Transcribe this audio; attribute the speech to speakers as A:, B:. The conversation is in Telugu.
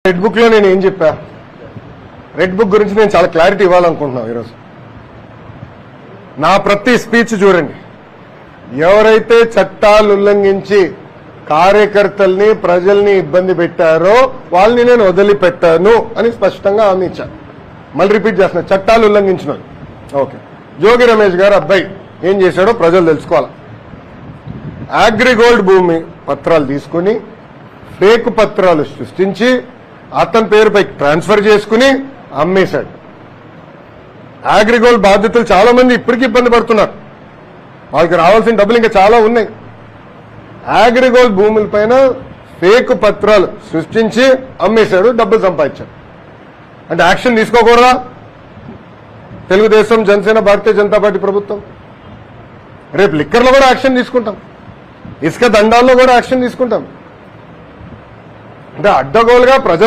A: రెడ్ బుక్ లో నేను ఏం చెప్పా, రెడ్ బుక్ గురించి నేను చాలా క్లారిటీ ఇవ్వాలనుకుంటున్నాను ఈరోజు. నా ప్రతి స్పీచ్ చూడండి, ఎవరైతే చట్టాలు ఉల్లంఘించి కార్యకర్తల్ని ప్రజల్ని ఇబ్బంది పెట్టారో వాళ్ళని నేను వదిలిపెట్టాను అని స్పష్టంగా హామీ ఇచ్చాను. మళ్ళీ రిపీట్ చేస్తున్నా, చట్టాలు ఉల్లంఘించిన ఓకే. జోగి రమేష్ గారు అబ్బాయి ఏం చేశాడో ప్రజలు తెలుసుకోవాలి. అగ్రిగోల్డ్ భూమి పత్రాలు తీసుకుని ఫేక్ పత్రాలు సృష్టించి అతని పేరుపై ట్రాన్స్ఫర్ చేసుకుని అమ్మేశాడు. అగ్రిగోల్డ్ బాధితులు చాలా మంది ఇప్పటికీ ఇబ్బంది పడుతున్నారు, వాళ్ళకి రావాల్సిన డబ్బులు ఇంకా చాలా ఉన్నాయి. అగ్రిగోల్డ్ భూములపైన ఫేక్ పత్రాలు సృష్టించి అమ్మేశాడు, డబ్బులు సంపాదించాడు. అంటే యాక్షన్ తీసుకోకూడదా తెలుగుదేశం, జనసేన, భారతీయ జనతా పార్టీ ప్రభుత్వం? రేపు లిక్కర్లో కూడా యాక్షన్ తీసుకుంటాం, ఇసుక దండాల్లో కూడా యాక్షన్ తీసుకుంటాం. అంటే అడ్డగోలుగా ప్రజలు